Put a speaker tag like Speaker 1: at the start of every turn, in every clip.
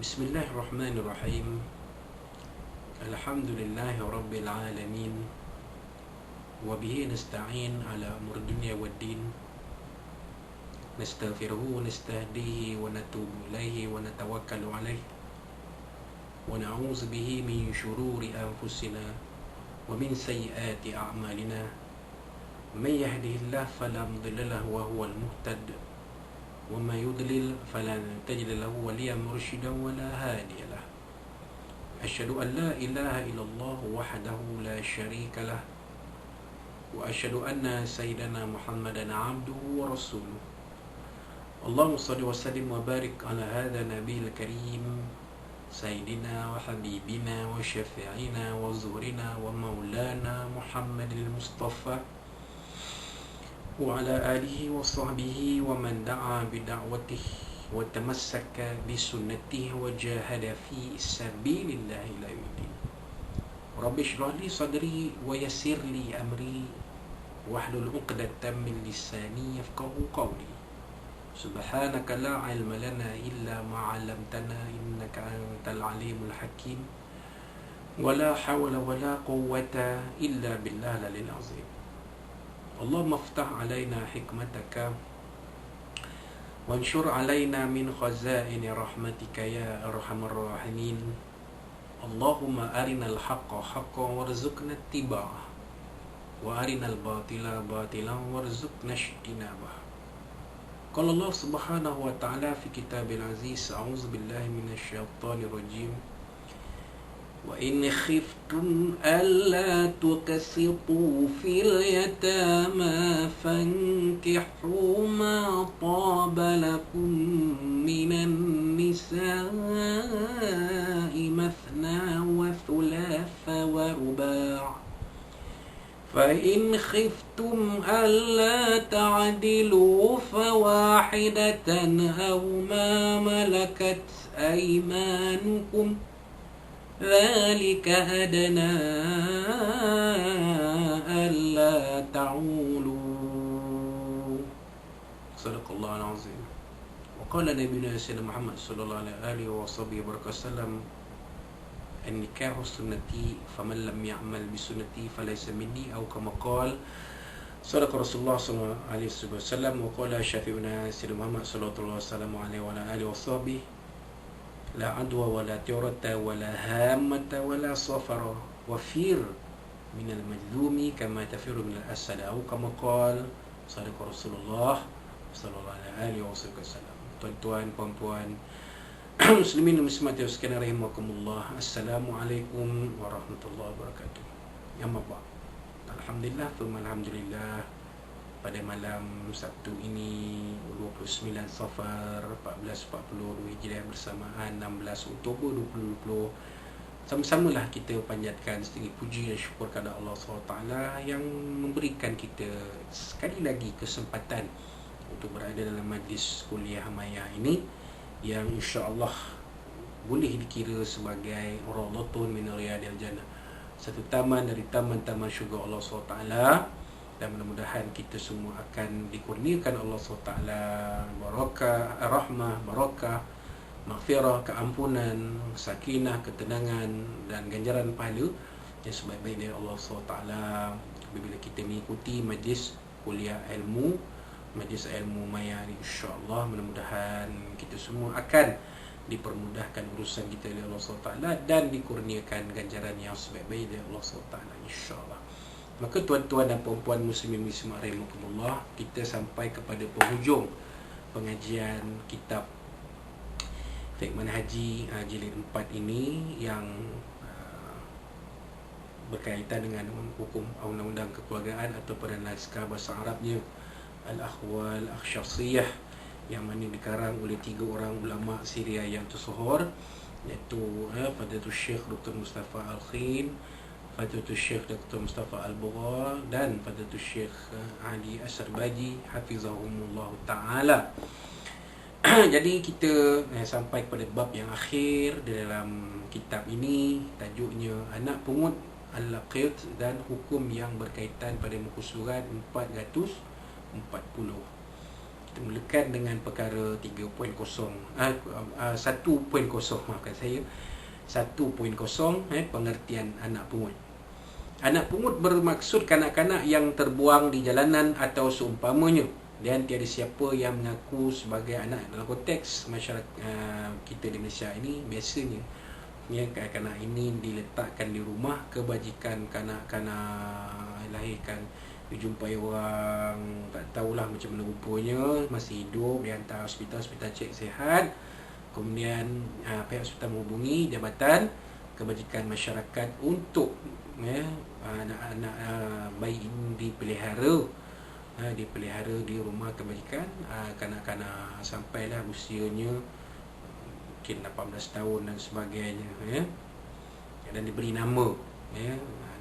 Speaker 1: Bismillahirrahmanirrahim. Alhamdulillahi Rabbil Alamin. Wabihi nasta'in ala umur dunya waddin. Nastaghfiruhu wa nastahdihi wa natubu ilaihi wa natawakkalu alaihi. Wa na'udzu bihi min syururi anfusina wa min sayyiati a'malina. Man yahdihillahu fala mudilla lahu wa huwal muhtad. وما يضلل فلن تجد له وليا مرشدا ولا هادي له. أشهد أن لا إله إلا الله وحده لا شريك له وأشهد أن سيدنا محمدا عبده ورسوله. اللهم صل وسلم وبارك على هذا النبي الكريم سيدنا وحبيبنا وشفيعنا وزهرنا ومولانا محمد المصطفى وعلى آله وصحبه ومن دعا بدعوته وتمسك بسنته وجاهد في سبيل الله إلى يوم الدين. رب اشرح لي صدري ويسر لي أمري واحلل عقدة من لساني يفقهوا قولي. سبحانك لا علم لنا إلا ما علمتنا إنك أنت العليم الحكيم ولا حول ولا قوة إلا بالله العلي العظيم. اللهم افتح علينا حكمتك وانشر علينا من خزائن رحمتك يا أرحم الراحمين. اللهم أرنا الحق حقا وارزقنا اتباعه وأرنا الباطل باطلا وارزقنا اجتنابه. قال الله سبحانه وتعالى في كتاب العزيز أعوذ بالله من الشيطان الرجيم وإن خفتم ألا تقسطوا في اليتامى فانكحوا ما طاب لكم من النساء مثنى وثلاث ورباع فإن خفتم ألا تعدلوا فواحدة أو ما ملكت أيمانكم ذلك أدنى ألا تعولوا. صدق الله العظيم. وقال نبينا سيدنا محمد صلى الله عليه وسلم النكاح سنتي فمن لم يعمل بسنتي فليس مني أو كما قال صدق رسول الله صلى الله عليه وسلم. وقال شفيعنا سيدنا محمد صلى الله عليه وعلى آله وصحبه لا عدوى ولا تورة ولا هامة ولا صفر وفير من المجذوم كما تفر من الأسد أو كما قال صدق رسول الله صلى الله عليه وسلم. Tuan-tuan, puan-puan, muslimin dan muslimat yang sekalian rahimakumullah. Assalamualaikum warahmatullahi wabarakatuh. Amma ba'd. Alhamdulillah, thumma alhamdulillah. Pada malam Sabtu ini 29 Safar 1442 Hijriah bersamaan 16 Oktober 2020, sama-samalah kita panjatkan setinggi puji dan syukur kepada Allah SWT yang memberikan kita sekali lagi kesempatan untuk berada dalam majlis kuliah Maya ini yang insya-Allah boleh dikira sebagai rawdatun min riyadil jannah, satu taman dari taman-taman syurga Allah SWT. Dan mudah-mudahan kita semua akan dikurniakan Allah SWT barakah, rahmah, barakah, maghfirah, keampunan, sakinah, ketenangan dan ganjaran pahala yang sebaik-baik dari Allah SWT apabila kita mengikuti majlis kuliah ilmu, majlis ilmu Maya ini. InsyaAllah mudah-mudahan kita semua akan dipermudahkan urusan kita oleh Allah SWT dan dikurniakan ganjaran yang sebaik-baik dari Allah SWT, insyaAllah. Maka tuan-tuan dan puan-puan muslimin muslimat rahimakumullah, kita sampai kepada penghujung pengajian kitab Fiqh Manhaji jilid 4 ini yang berkaitan dengan hukum undang-undang kekeluargaan atau pada naskah bahasa Arabnya Al-Akhwal Akhsyasiyah, yang mana dikarang oleh 3 orang ulama Syria yang tersohor, iaitu Fadilatul Syekh Dr. Mustafa Al-Khin, Fadilatul Syekh Dr. Mustafa Al-Bugha dan Fadilatul Syekh Ali As-Sarbaji hafizahumullah ta'ala. Jadi kita sampai kepada bab yang akhir di dalam kitab ini, tajuknya Anak Pungut Al-Laqit dan hukum yang berkaitan pada muka surat 440. kita mulakan dengan perkara 3.0 1.0, maafkan saya, 1.0, pengertian anak pungut. Anak pungut bermaksud kanak-kanak yang terbuang di jalanan atau seumpamanya, dan tiada siapa yang mengaku sebagai anak. Dalam konteks masyarakat kita di Malaysia ini, biasanya kanak-kanak ini diletakkan di rumah kebajikan. Kanak-kanak lahirkan dijumpai orang tak tahulah macam mana rupanya, masih hidup, dihantar hospital cek sihat. Kemudian pihak hospital menghubungi Jabatan Kebajikan Masyarakat untuk anak-anak bayi ini dipelihara di rumah kebajikan kanak-kanak sampailah usianya mungkin 18 tahun dan sebagainya, dan diberi nama,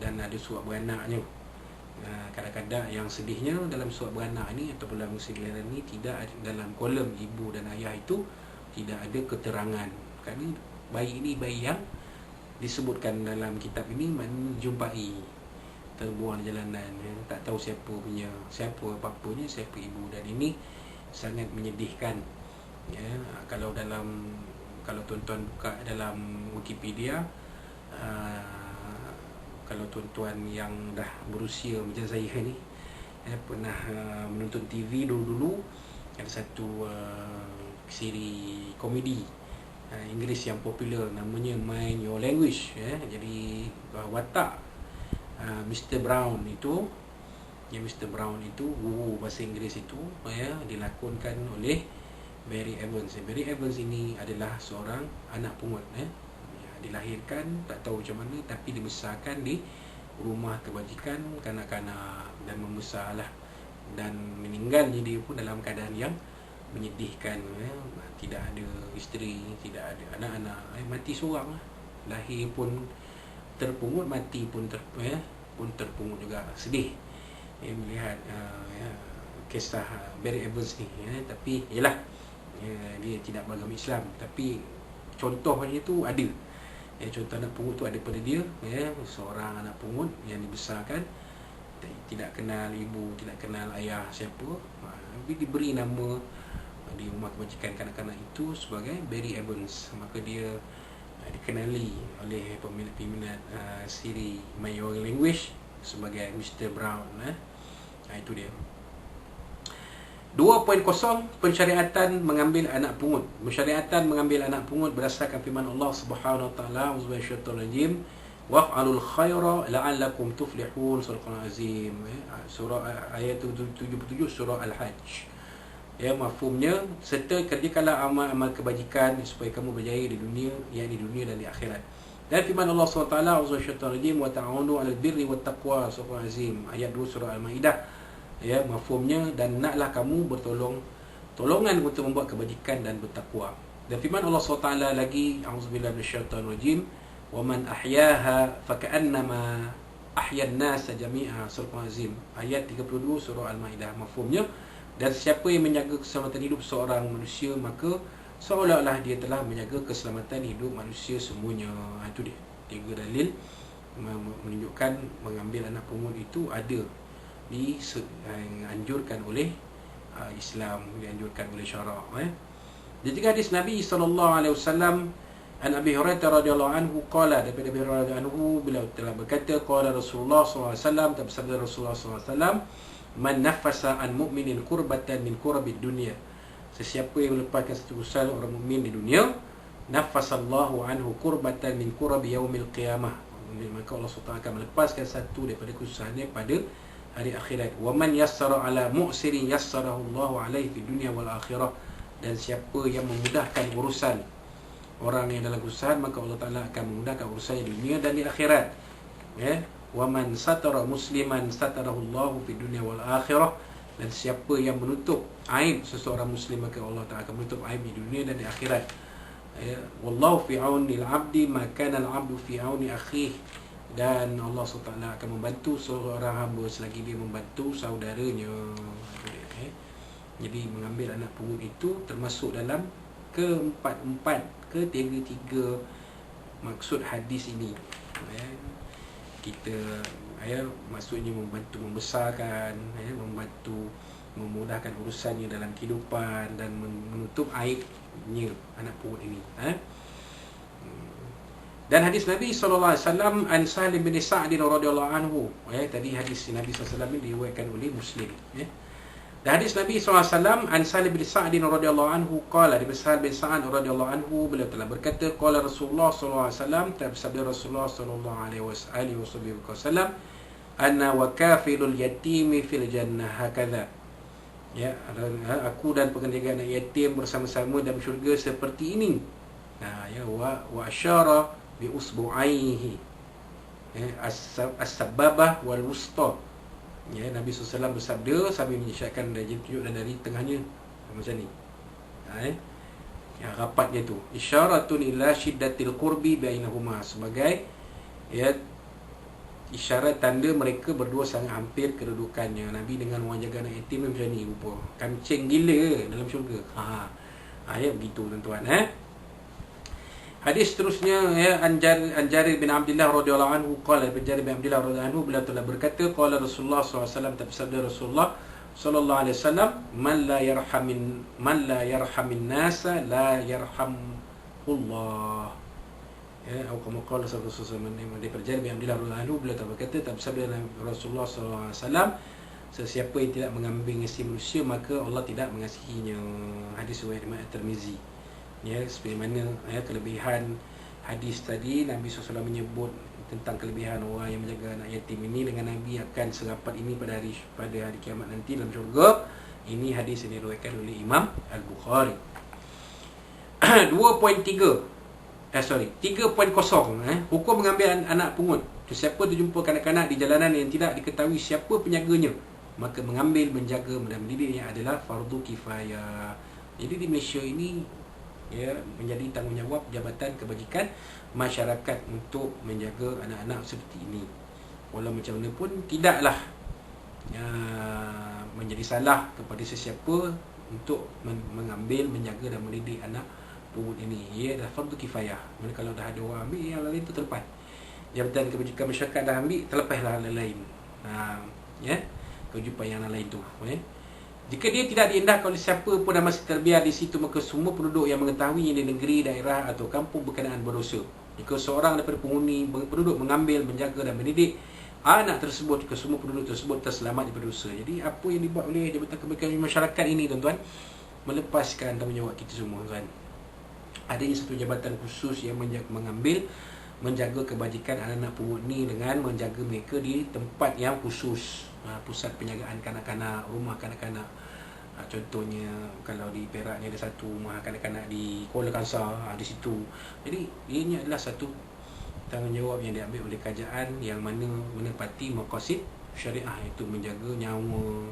Speaker 1: dan ada surat beranaknya. Kadang-kadang yang sedihnya dalam surat beranak ni ataupun dalam segelaran ni, tidak ada dalam kolom ibu dan ayah itu tidak ada keterangan, kerana bayi ini bayi yang disebutkan dalam kitab ini menjumpai terbuang di jalanan, tak tahu siapa apa-apanya, siapa ibu, dan ini sangat menyedihkan. Kalau tuan-tuan buka dalam Wikipedia, kalau tuan-tuan yang dah berusia macam saya ni, pernah menonton TV dulu-dulu, ada satu siri komedi Inggeris yang popular, namanya Mind Your Language. Jadi watak Mr. Brown itu, guru bahasa Inggeris itu, dilakonkan oleh Barry Evans. Barry Evans ini adalah seorang anak pungut, dilahirkan tak tahu macam mana, tapi dibesarkan di rumah kebajikan kanak-kanak dan membesarlah, dan meninggalnya dia pun dalam keadaan yang menyedihkan. Tidak ada isteri, tidak ada anak-anak, mati seorang. Lahir pun terpungut, mati pun terpungut juga. Sedih melihat kisah Barry Evans ni, tapi ialah dia tidak beragama Islam, tapi contohnya tu ada. Contoh anak pungut tu ada pada dia, seorang anak pungut yang dibesarkan tidak kenal ibu, tidak kenal ayah siapa, tapi diberi nama di rumah kebajikan kanak-kanak itu sebagai Barry Evans. Maka dia dikenali oleh peminat siri My Your Language sebagai Mr. Brown. Itu dia. 2.0 Pensyariatan mengambil anak pungut. Pensyariatan mengambil anak pungut berdasarkan firman Allah Subhanahu wa taala, auzubillahi minasyaitonir rajim, waf'alul khaira la'allakum tuflihun, surah Al-Azim, surah ayat 77 surah Al-Hajj. Mafhumnya, serta kerjakanlah amal-amal kebajikan supaya kamu berjaya di dunia, yakni di dunia dan di akhirat. Dan firman Allah SWT, auzubillahi minasyaitonir rajim, wa ta'awunu 'alal birri wat taqwa, surah Al-Azim, ayat 2 surah Al-Maidah. Mafhumnya, dan naklah kamu tolongan untuk membuat kebajikan dan bertakwa. Dan firman Allah SWT lagi, auzubillahi minasyaitonir rajim, wa man ahyaha faka'annama ahyan nas jami'a, surah Al-Azim, ayat 32 surah Al-Maidah. Mafhumnya, dan siapa yang menjaga keselamatan hidup seorang manusia, maka seolah-olah dia telah menjaga keselamatan hidup manusia semuanya. Itu dia 3 dalil menunjukkan mengambil anak pungut itu ada dianjurkan oleh Islam, dianjurkan oleh syarak. Dan juga hadis Nabi SAW, an Abi Hurairah radhiyallahu anhu qala, daripada Abi Hurairah radhiyallahu anhu, beliau telah berkata, qala Rasulullah SAW, bersabda Rasulullah SAW, man nafasa an mu'minin kurbatan min kurabid dunia, sesiapa yang melepaskan satu kesusahan orang mukmin di dunia, nafasallahu anhu kurbatan min kurabi yaumil qiyamah, maka Allah SWT akan melepaskan satu daripada kesusahannya pada hari akhirat. Wa man yassara ala mu'sirin yassarahu Allahu alaihi fid dunya wal akhirah, dan siapa yang memudahkan urusan orang yang dalam kesusahan, maka Allah Taala akan memudahkan urusannya di dunia dan di akhirat. Wa man satara musliman satarahu Allahu fid dunya wal akhirah, dan siapa yang menutup aib seseorang muslim, maka Allah Taala akan menutup aib di dunia dan di akhirat. Wallahu fi auni al-'abdi ma kana al-'abdu fi auni akhihi, dan Allah SWT akan membantu seorang hamba selagi dia membantu saudaranya. Jadi mengambil anak pungut itu termasuk dalam ketiga maksud hadis ini. Kita maksudnya membantu membesarkan, membantu memudahkan urusannya dalam kehidupan dan menutup aibnya anak pungut ini. Dan hadis Nabi SAW an Salim bin Sa'd radhiyallahu anhu. Tadi hadis Nabi SAW ini diriwayatkan oleh Muslim. Dan hadis Nabi SAW an Salim bin Sa'd radhiyallahu anhu qala, dari Salim bin Sa'd radhiyallahu anhu, beliau telah berkata, qala Rasulullah SAW, bersabda Rasulullah sallallahu alaihi wasallam, ana wa kafilul yatimi fil jannah hakadha. Ya, aku dan penjaga anak yatim bersama-sama dalam syurga seperti ini. Ya, wa asyara bi usbu'aihi, as-sababah wal wusta. Ya, Nabi SAW bersabda sambil mengisyaratkan dari tunjuk dan dari tengahnya, macam ni. Ya, rapatnya tu isyaratun ila syiddatil qurbi bainahuma, sebagai isyarat tanda mereka berdua sangat hampir kedudukannya. Nabi dengan orang jaga anak yatim macam ni rupa. Kancing gila dalam syurga. Ya, begitu tuan-tuan. Hadis seterusnya, an Jarir bin Abdullah radhiyallahu anhu qala, Jarir bin Abdullah radhiyallahu anhu, beliau telah berkata, qala Rasulullah SAW, bersabda Rasulullah sallallahu alaihi wasallam, man la yarhamin nasa la yarhamullah. Atau kamu qala sallallahu alaihi wasallam, daripada Jarir bin Abdullah radhiyallahu anhu, beliau telah berkata, bersabda Rasulullah sallallahu alaihi wasallam, sesiapa yang tidak mengambil ngasihi manusia, maka Allah tidak mengasihinya. Hadis riwayat Imam At-Tirmizi. Ya, seperti mana kelebihan hadis tadi, Nabi SAW menyebut tentang kelebihan orang yang menjaga anak yatim ini dengan Nabi akan serapat ini pada hari kiamat nanti dalam syurga. Ini hadis yang diriwayatkan oleh Imam Al-Bukhari. 3.0 hukum mengambil anak pungut. Sesiapa terjumpa kanak-kanak di jalanan yang tidak diketahui siapa penyaganya, maka mengambil, menjaga dan mendidiknya adalah fardu kifayah. Jadi di Malaysia ini menjadi tanggungjawab Jabatan Kebajikan Masyarakat untuk menjaga anak-anak seperti ini. Walau macam mana pun tidaklah menjadi salah kepada sesiapa untuk mengambil, menjaga dan mendidik anak pungut ini. Ia adalah fardu kifayah. Mana kalau dah ada orang ambil, yang lain tu terlepas. Jabatan Kebajikan Masyarakat dah ambil, terlepaslah yang lain. Kewajipan yang lain tu. Jika dia tidak diindahkan oleh siapa pun dan masih terbiar di situ, maka semua penduduk yang mengetahuinya di negeri, daerah atau kampung berkenaan berdosa. Jika seorang daripada penghuni penduduk mengambil, menjaga dan mendidik anak tersebut, jika semua penduduk tersebut terselamat daripada dosa. Jadi apa yang dibuat oleh Jabatan Kebajikan Masyarakat ini, tuan-tuan, melepaskan tanggungjawab kita semua, kan. Adanya satu jabatan khusus yang mengambil, menjaga kebajikan anak-anak pungut ni dengan menjaga mereka di tempat yang khusus. Pusat penjagaan kanak-kanak, rumah kanak-kanak. Contohnya kalau di Perak ni ada satu rumah kanak-kanak di Kuala Kangsar, di situ. Jadi ianya adalah satu tanggungjawab yang diambil oleh kerajaan yang mana menepati maqasid syariah, iaitu menjaga nyawa,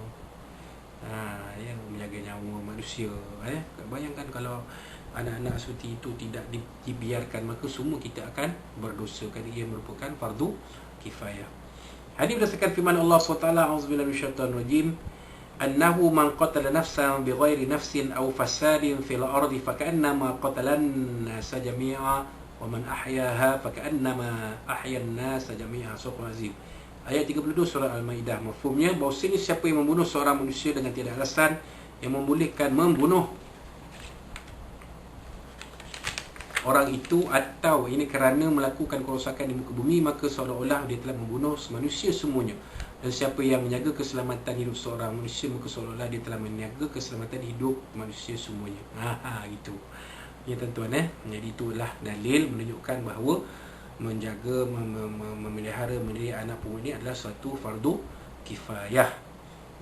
Speaker 1: menjaga nyawa manusia. Bayangkan kalau anak-anak seperti itu tidak dibiarkan, maka semua kita akan berdosa, kerana ia merupakan fardu kifayah. Hadis berdasarkan firman Allah SWT, auzubillahi minasyaitanir rajim, annahu man qatala nafsan bighairi nafsin aw fasadin fil ardi fakannama qatalan nasa jami'a wa man ahyaha fakannama ahyan nasa jami'a. Surah Al-Azim ayat 32 surah Al-Maidah. Mafhumnya bahawasanya siapa yang membunuh seorang manusia dengan tiada alasan yang membolehkan membunuh orang itu, atau ini kerana melakukan kerosakan di muka bumi, maka seolah-olah dia telah membunuh manusia semuanya. Dan siapa yang menjaga keselamatan hidup seorang manusia, maka seolah-olah dia telah menjaga keselamatan hidup manusia semuanya. Gitu. Ya tuan-tuan, jadi itulah dalil menunjukkan bahawa menjaga, memelihara, mendidik anak pungut ini adalah suatu fardu kifayah.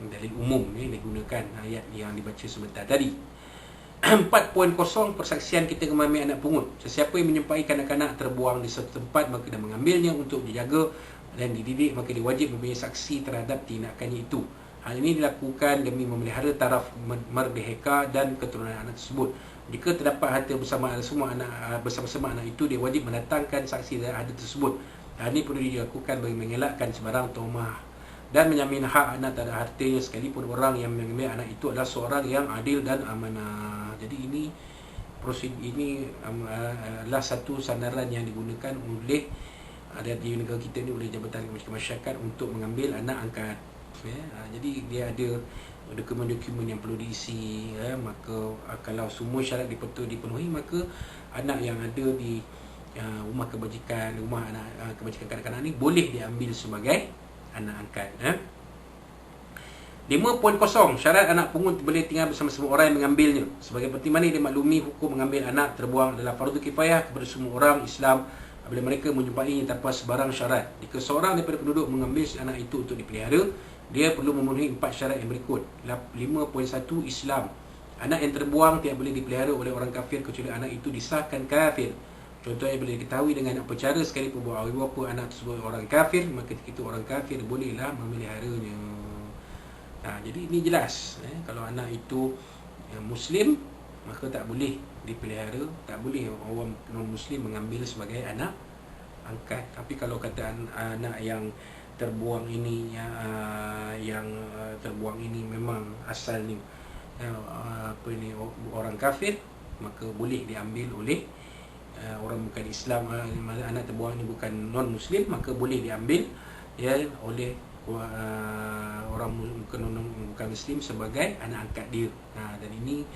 Speaker 1: Dalil umum ni digunakan ayat yang dibaca sebentar tadi. 4.0 persaksian kita mengambil anak pungut. Sesiapa yang menyempai kanak-kanak terbuang di satu tempat, maka dia mengambilnya untuk dijaga dan dididik, maka dia wajib mempunyai saksi terhadap tindakannya itu. Hal ini dilakukan demi memelihara taraf merdeka dan keturunan anak tersebut. Jika terdapat harta bersama-sama anak itu, dia wajib mendatangkan saksi dari harta tersebut. Hal ini perlu dilakukan bagi mengelakkan sebarang tuhmah dan menjamin hak anak terhadap hartanya, sekalipun orang yang mengambil anak itu adalah seorang yang adil dan amanah. Jadi ini adalah satu sandaran yang digunakan oleh di negara kita ni oleh Jabatan Kebajikan Masyarakat untuk mengambil anak angkat. Jadi dia ada dokumen-dokumen yang perlu diisi, maka kalau semua syarat dipenuhi, maka anak yang ada di rumah kebajikan, rumah anak kebajikan kanak-kanak ni boleh diambil sebagai anak angkat. 5.0 syarat anak pungut boleh tinggal bersama-sama orang yang mengambilnya. Sebagai seperti mana dimaklumi, hukum mengambil anak terbuang adalah fardu kifayah kepada semua orang Islam apabila mereka menjumpainya tanpa sebarang syarat. Jika seorang daripada penduduk mengambil anak itu untuk dipelihara, dia perlu memenuhi 4 syarat yang berikut. 5.1 Islam. Anak yang terbuang tidak boleh dipelihara oleh orang kafir kecuali anak itu disahkan kafir. Contohnya boleh diketahui dengan apa cara, sekalipun apa anak tersebut orang kafir, maka itu orang kafir bolehlah memeliharanya. Jadi ini jelas, kalau anak itu Muslim, maka tak boleh dipelihara, tak boleh orang non-Muslim mengambil sebagai anak angkat. Tapi kalau kata anak yang terbuang ini, terbuang ini memang asalnya orang kafir, maka boleh diambil oleh orang bukan Islam. Anak terbuang ini bukan non-Muslim, maka boleh diambil oleh orang bukan Muslim sebagai anak angkat dia. Dan ini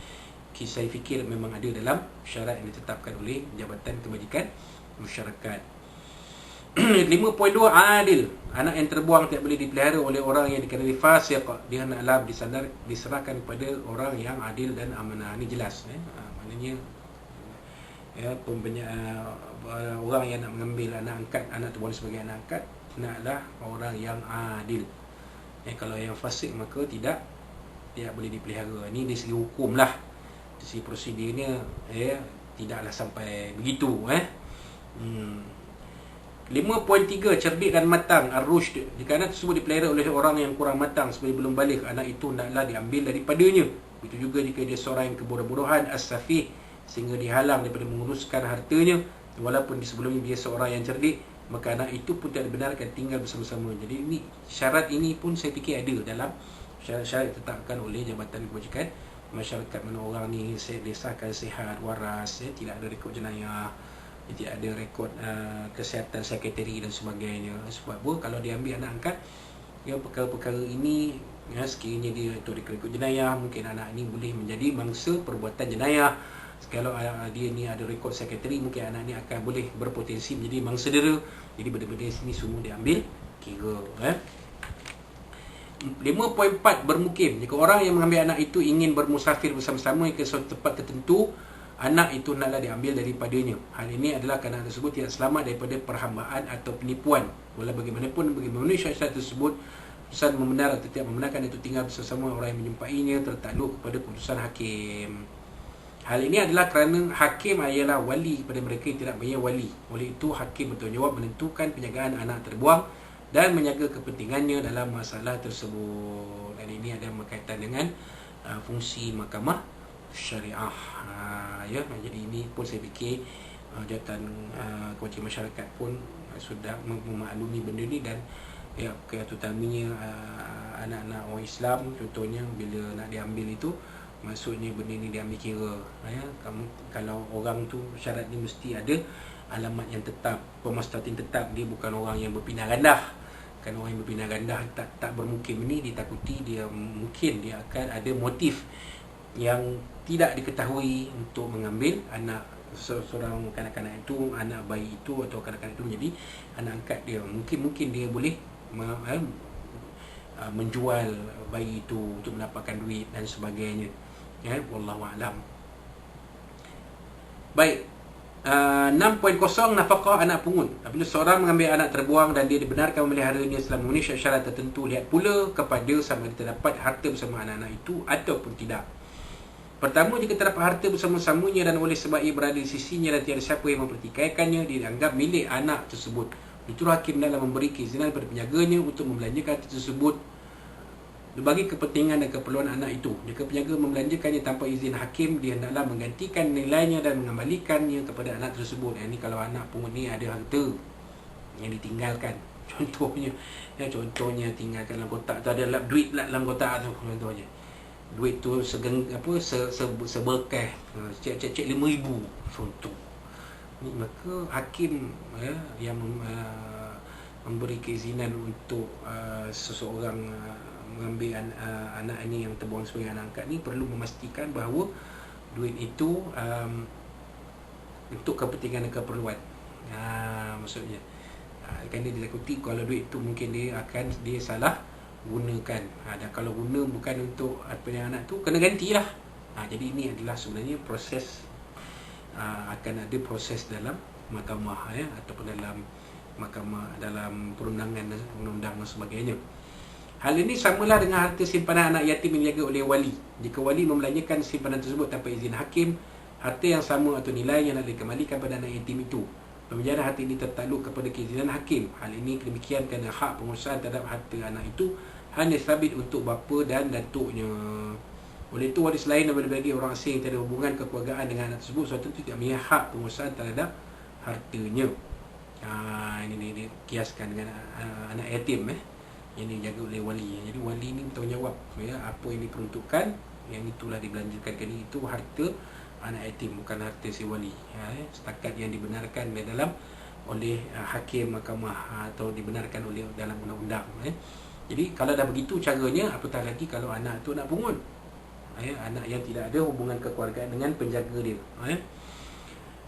Speaker 1: saya fikir memang ada dalam syarat yang ditetapkan oleh Jabatan Kebajikan Masyarakat. 5.2 adil. Anak yang terbuang tidak boleh dipelihara oleh orang yang dikenali fasik. Dia hendaklah diserahkan kepada orang yang adil dan amanah. Ini jelas, maknanya orang yang nak mengambil anak angkat, anak terbuang sebagai anak angkat, hendaklah orang yang adil. Kalau yang fasik maka tidak boleh dipelihara. Ini dari segi hukum lah. Dari segi prosedurnya tidaklah sampai begitu. 5.3 cerdik dan matang, ar-rushd. Jika anak tersebut dipelihara oleh orang yang kurang matang sebagai belum balik, anak itu hendaklah diambil daripadanya. Begitu juga jika dia seorang yang kebodoh-bodohan, as-safih, sehingga dihalang daripada menguruskan hartanya, walaupun di sebelumnya dia seorang yang cerdik, maka anak itu pun tidak dibenarkan tinggal bersama-sama. Jadi ini syarat ini pun saya fikir ada dalam syarat-syarat ditetapkan oleh Jabatan Kebajikan Masyarakat. Mana orang ni disahkan sihat, waras, tidak ada rekod jenayah, tidak ada rekod kesihatan sekretari dan sebagainya. Sebab apa? Kalau dia ambil anak angkat, perkara-perkara ini, sekiranya dia itu rekod jenayah, mungkin anak ini boleh menjadi mangsa perbuatan jenayah. Kalau dia ni ada rekod sekretari, mungkin anak ni akan boleh berpotensi menjadi mangsa dera. Jadi benda-benda sini semua diambil kira. 5.4 bermukim. Jika orang yang mengambil anak itu ingin bermusafir bersama-sama ke suatu tempat tertentu, anak itu hendaklah diambil daripadanya. Hal ini adalah kerana anak tersebut tidak selamat daripada perhambaan atau penipuan. Walau bagaimanapun, bagaimana syarat tersebut, keputusan membenar atau tidak membenarkan itu tinggal bersama orang yang menjumpainya tertakluk kepada keputusan hakim. Hal ini adalah kerana hakim ialah wali kepada mereka yang tidak mempunyai wali. Oleh itu, hakim bertanggungjawab menentukan penjagaan anak terbuang dan menjaga kepentingannya dalam masalah tersebut. Dan ini ada berkaitan dengan fungsi mahkamah syariah. Jadi ini pun saya fikir Jabatan Kebajikan Masyarakat pun sudah memaklumi benda ni. Dan terutamanya anak-anak orang Islam, contohnya bila nak diambil itu, maksudnya benda ni diambil kira. Kalau orang tu syarat ni mesti ada alamat yang tetap, pemastatin tetap, dia bukan orang yang berpindah gandah. Kan orang yang berpindah gandah tak bermukim ni, ditakuti dia mungkin dia akan ada motif yang tidak diketahui untuk mengambil anak seorang kanak-kanak itu, anak bayi itu atau kanak-kanak itu menjadi anak angkat dia. Mungkin dia boleh menjual bayi itu untuk mendapatkan duit dan sebagainya. Wallahu a'lam. Baik. 6.0 nafkah anak pungut. Apabila seorang mengambil anak terbuang dan dia dibenarkan memeliharanya selama memenuhi syarat tertentu, lihat pula kepada sama ada terdapat harta bersama anak-anak itu ataupun tidak. Pertama, jika terdapat harta bersama-samanya dan oleh sebab ia berada di sisinya dan tiada siapa yang mempertikaikannya, dia dianggap milik anak tersebut. Itu hakim dalam memberi keizinan kepada penjaganya untuk membelanjakan harta tersebut bagi kepentingan dan keperluan anak itu. Jika penjaga membelanjakannya tanpa izin hakim, dia hendaklah menggantikan nilainya dan mengembalikannya kepada anak tersebut. Ini kalau anak pungut ni ada harta yang ditinggalkan, contohnya tinggalkan dalam kotak tu, ada duit dalam kotak tu, contohnya duit tu seberkah, cek 5,000 contoh ni, maka hakim yang memberi keizinan untuk seseorang mengambil anak ini yang terbuang sebagai anak angkat ni perlu memastikan bahawa duit itu untuk kepentingan dan keperluan. Maksudnya kan dia ditakuti kalau duit itu mungkin dia salah gunakan. Dan kalau guna bukan untuk anak tu, kena gantilah. Jadi ini adalah sebenarnya proses, akan ada proses dalam mahkamah ataupun dalam mahkamah, dalam perundangan dan undang-undang dan sebagainya. Hal ini samalah dengan harta simpanan anak yatim yang dijaga oleh wali. Jika wali membelanjakan simpanan tersebut tanpa izin hakim, harta yang sama atau nilai yang nak dikembalikan pada anak yatim itu. Pembiayaan harta ini tertakluk kepada keizinan hakim. Hal ini demikian kerana hak penguasaan terhadap harta anak itu hanya sabit untuk bapa dan datuknya. Oleh itu, waris lain daripada bagi orang asing yang tiada hubungan kekeluargaan dengan anak tersebut, suatu itu tidak mempunyai hak penguasaan terhadap hartanya. Ini dikiaskan dengan anak yatim yang dijaga oleh wali. Jadi wali ini bertanggungjawab apa yang diperuntukkan, yang itulah dibelanjakan. Kali itu harta anak yatim, bukan harta si wali. Setakat yang dibenarkan di dalam oleh hakim mahkamah atau dibenarkan oleh dalam undang-undang. Jadi kalau dah begitu caranya, apatah lagi kalau anak tu nak pungut, anak yang tidak ada hubungan kekeluargaan dengan penjaga dia.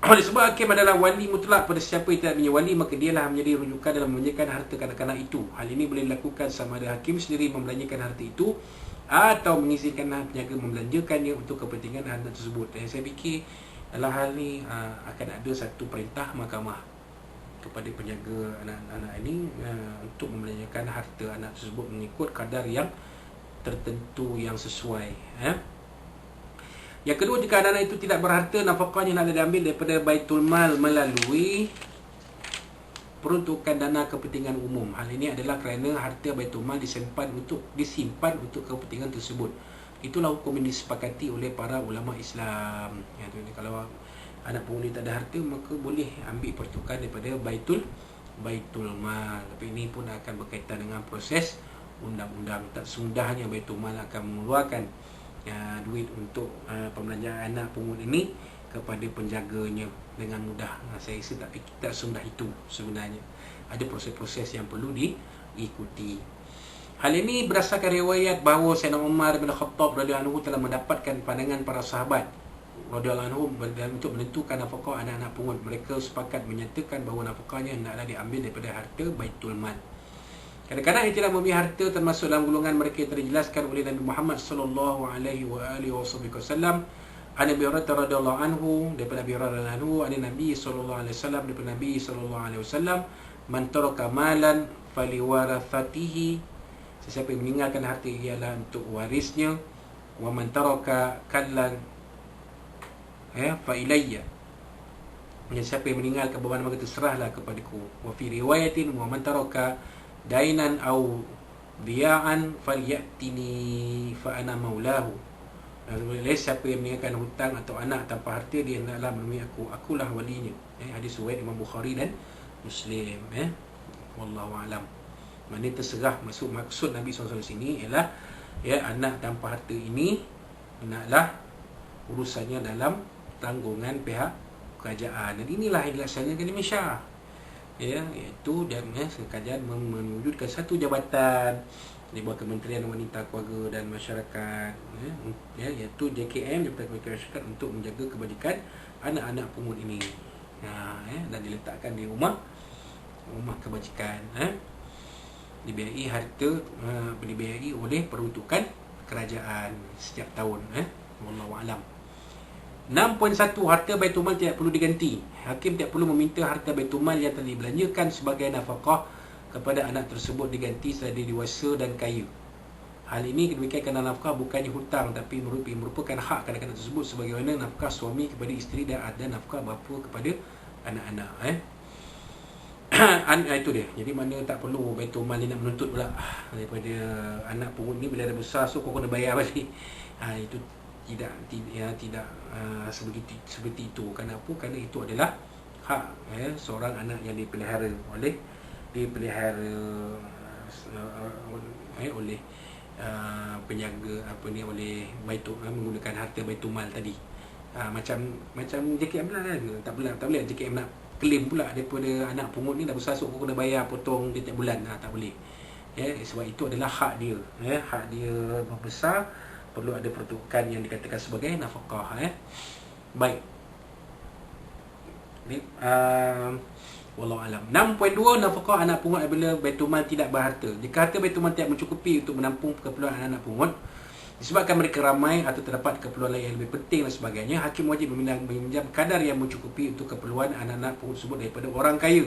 Speaker 1: Oleh sebab hakim adalah wali mutlak pada siapa yang tidak punya wali, maka dialah menjadi rujukan dalam membelanjakan harta kanak-kanak itu. Hal ini boleh dilakukan sama ada hakim sendiri membelanjakan harta itu atau mengizinkan penjaga membelanjakannya untuk kepentingan anak tersebut. Dan saya fikir dalam hal ini akan ada satu perintah mahkamah kepada penjaga anak-anak ini untuk membelanjakan harta anak tersebut mengikut kadar yang tertentu yang sesuai. Yang kedua, jika anak-anak itu tidak berharta, nafkahnya nak diambil daripada Baitul Mal melalui peruntukan dana kepentingan umum. Hal ini adalah kerana harta Baitul Mal disimpan untuk kepentingan tersebut. Itulah hukum yang disepakati oleh para ulama Islam. Kalau anak pungut tak ada harta, maka boleh ambil peruntukan daripada Baitul Mal. Tapi ini pun akan berkaitan dengan proses undang-undang. Tak semudahnya Baitul Mal akan mengeluarkan duit untuk pembelanjaan anak pungut ini kepada penjaganya dengan mudah. Saya rasa tak semudah itu sebenarnya. Ada proses-proses yang perlu diikuti. Hal ini berdasarkan riwayat bahawa Sayyidina Umar bin Khattab radhiyallahu anhu telah mendapatkan pandangan para sahabat radhiyallahu anhu untuk menentukan nafkah anak-anak pungut. Mereka sepakat menyatakan bahawa nafkahnya hendaklah diambil daripada harta Baitul Mal. Kadang-kadang yang tidak mempunyai harta termasuk dalam golongan mereka yang telah dijelaskan oleh Nabi Muhammad sallallahu alaihi wasallam. Abi Hurairah radhiyallahu anhu, daripada Abi Hurairah anhu, Nabi sallallahu alaihi wasallam, daripada Nabi sallallahu alaihi wasallam, man taraka malan faliwarathatihi, sesiapa yang meninggalkan harta ialah untuk warisnya, wa man taraka kallan fa ilayya, siapa yang meninggalkan beban maka terserahlah kepadaku. Wa fi riwayatin wa man taraka dainan au diya'an falyatini fa ana maulahu. Siapa yang meninggalkan hutang atau anak tanpa harta, dia hendaklah menemui akulah walinya. Hadis riwayat Imam Bukhari dan Muslim. Wallahu alam. Maknanya terserah. Maksud Nabi SAW sini ialah anak tanpa harta ini hendaklah urusannya dalam tanggungan pihak kerajaan. Dan inilah yang dilaksanakan di Malaysia. Iaitu kerajaan mewujudkan satu jabatan di bawah Kementerian Wanita, Keluarga dan Masyarakat, iaitu JKM, Jabatan Kementerian Masyarakat, untuk menjaga kebajikan anak-anak pungut ini, dan diletakkan di rumah kebajikan, dibiayai harta, dibiayai oleh peruntukan kerajaan setiap tahun. Wallahu alam. 6.1. Harta Baitul Mal tidak perlu diganti. Hakim tidak perlu meminta harta Baitul Mal yang telah dibelanjakan sebagai nafkah kepada anak tersebut diganti setelah dia dewasa dan kaya. Hal ini demikian kerana nafkah bukannya hutang, tapi merupakan hak kanak-kanak tersebut sebagaimana nafkah suami kepada isteri dan ada nafkah bapa kepada anak-anak. Itu dia. Jadi mana tak perlu Baitul Mal ni nak menuntut pula daripada anak pungut ni bila dah besar, so kau kena bayar balik. Itu tidak seperti itu. Kenapa? Kerana itu adalah hak seorang anak yang dipelihara oleh penjaga oleh Baitul, menggunakan harta Baitul Mal tadi. Macam JKM lah kan. Tak boleh JKM nak claim pula daripada anak pungut ni dah besar, so kau kena bayar potong dia tiap bulan. Tak boleh. ya, sebab itu adalah hak dia, ya, hak dia membesar, perlu ada peruntukan yang dikatakan sebagai nafkah, ya. Baik. Ni wallahu alam. 6.2 nafkah anak pungut apabila Baitul Mal tidak berharta. Jika harta Baitul Mal tidak mencukupi untuk menampung keperluan anak-anak pungut, disebabkan mereka ramai atau terdapat keperluan lain yang lebih penting dan sebagainya, hakim wajib meminjam kadar yang mencukupi untuk keperluan anak-anak pungut tersebut daripada orang kaya.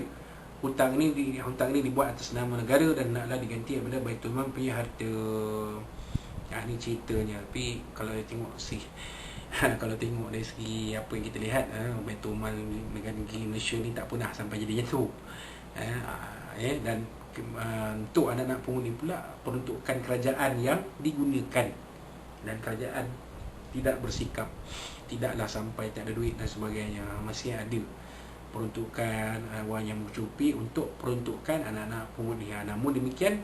Speaker 1: Hutang ini dibuat atas nama negara dan naklah diganti apabila Baitul Mal punya harta. Ini ceritanya. Tapi kalau tengok kalau tengok dari segi apa yang kita lihat, Baitul Mal negeri Malaysia ni tak pernah sampai jadi macam tu. Dan untuk anak-anak pungut ni pula peruntukan kerajaan yang digunakan, dan kerajaan tidak bersikap tidaklah sampai tak ada duit dan sebagainya. Masih ada peruntukan wang yang mencukupi untuk peruntukan anak-anak pungut ni. Namun demikian,